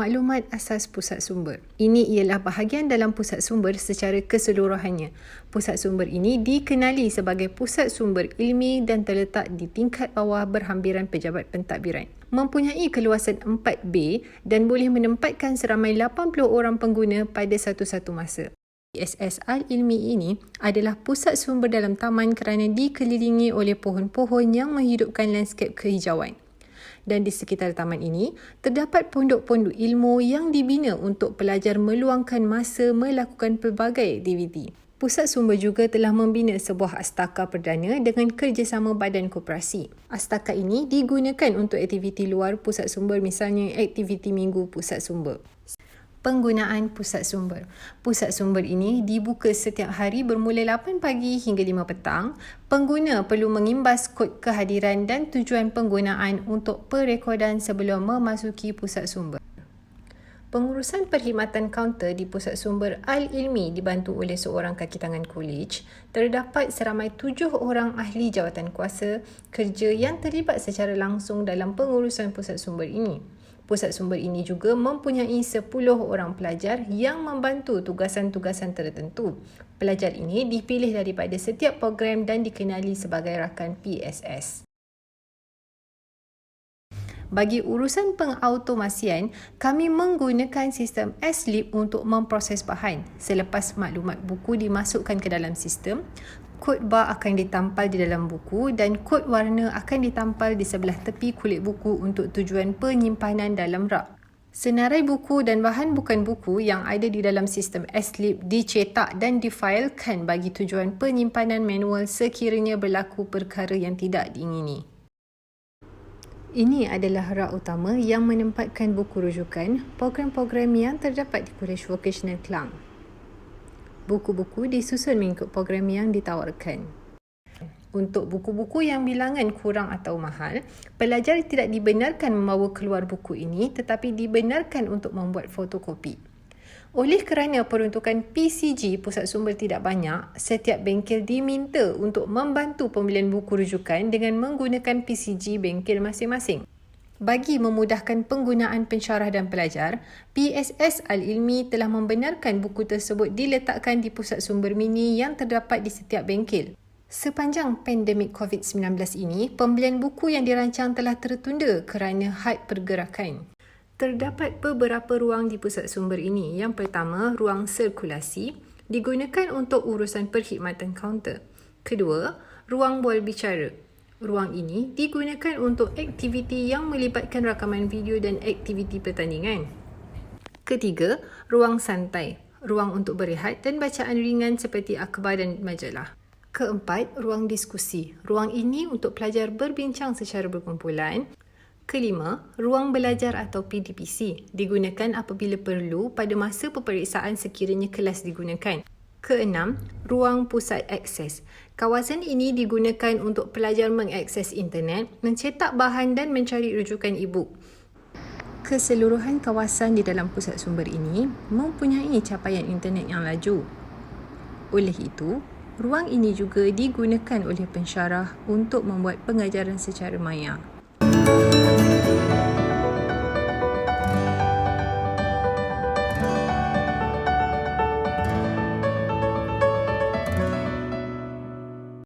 Maklumat asas pusat sumber. Ini ialah bahagian dalam pusat sumber secara keseluruhannya. Pusat sumber ini dikenali sebagai pusat sumber ilmi dan terletak di tingkat bawah berhampiran pejabat pentadbiran. Mempunyai keluasan 4B dan boleh menempatkan seramai 80 orang pengguna pada satu-satu masa. PSS Al-Ilmi ini adalah pusat sumber dalam taman kerana dikelilingi oleh pohon-pohon yang menghidupkan lanskap kehijauan. Dan di sekitar taman ini, terdapat pondok-pondok ilmu yang dibina untuk pelajar meluangkan masa melakukan pelbagai aktiviti. Pusat sumber juga telah membina sebuah astaka perdana dengan kerjasama badan koperasi. Astaka ini digunakan untuk aktiviti luar pusat sumber, misalnya aktiviti minggu pusat sumber. Penggunaan pusat sumber. Pusat sumber ini dibuka setiap hari bermula 8 pagi hingga 5 petang. Pengguna perlu mengimbas kod kehadiran dan tujuan penggunaan untuk perekodan sebelum memasuki pusat sumber. Pengurusan perkhidmatan kaunter di pusat sumber Al-Ilmi dibantu oleh seorang kaki tangan kolej. Terdapat seramai 7 orang ahli jawatan kuasa kerja yang terlibat secara langsung dalam pengurusan pusat sumber ini. Pusat sumber ini juga mempunyai 10 orang pelajar yang membantu tugasan-tugasan tertentu. Pelajar ini dipilih daripada setiap program dan dikenali sebagai rakan PSS. Bagi urusan pengautomasian, kami menggunakan sistem S-Leap untuk memproses bahan. Selepas maklumat buku dimasukkan ke dalam sistem, kod bar akan ditampal di dalam buku dan kod warna akan ditampal di sebelah tepi kulit buku untuk tujuan penyimpanan dalam rak. Senarai buku dan bahan bukan buku yang ada di dalam sistem S-Leap dicetak dan difailkan bagi tujuan penyimpanan manual sekiranya berlaku perkara yang tidak diingini. Ini adalah rak utama yang menempatkan buku rujukan, program-program yang terdapat di Kolej Vocational Klang. Buku-buku disusun mengikut program yang ditawarkan. Untuk buku-buku yang bilangan kurang atau mahal, pelajar tidak dibenarkan membawa keluar buku ini tetapi dibenarkan untuk membuat fotokopi. Oleh kerana peruntukan PCG pusat sumber tidak banyak, setiap bengkel diminta untuk membantu pembelian buku rujukan dengan menggunakan PCG bengkel masing-masing. Bagi memudahkan penggunaan pensyarah dan pelajar, PSS Al-Ilmi telah membenarkan buku tersebut diletakkan di pusat sumber mini yang terdapat di setiap bengkel. Sepanjang pandemik COVID-19 ini, pembelian buku yang dirancang telah tertunda kerana had pergerakan. Terdapat beberapa ruang di pusat sumber ini. Yang pertama, ruang sirkulasi digunakan untuk urusan perkhidmatan kaunter. Kedua, ruang bual bicara. Ruang ini digunakan untuk aktiviti yang melibatkan rakaman video dan aktiviti pertandingan. Ketiga, ruang santai. Ruang untuk berehat dan bacaan ringan seperti akhbar dan majalah. Keempat, ruang diskusi. Ruang ini untuk pelajar berbincang secara berkumpulan. Kelima, ruang belajar atau PDPC digunakan apabila perlu pada masa peperiksaan sekiranya kelas digunakan. Keenam, ruang pusat akses. Kawasan ini digunakan untuk pelajar mengakses internet, mencetak bahan dan mencari rujukan e-book. Keseluruhan kawasan di dalam pusat sumber ini mempunyai capaian internet yang laju. Oleh itu, ruang ini juga digunakan oleh pensyarah untuk membuat pengajaran secara maya.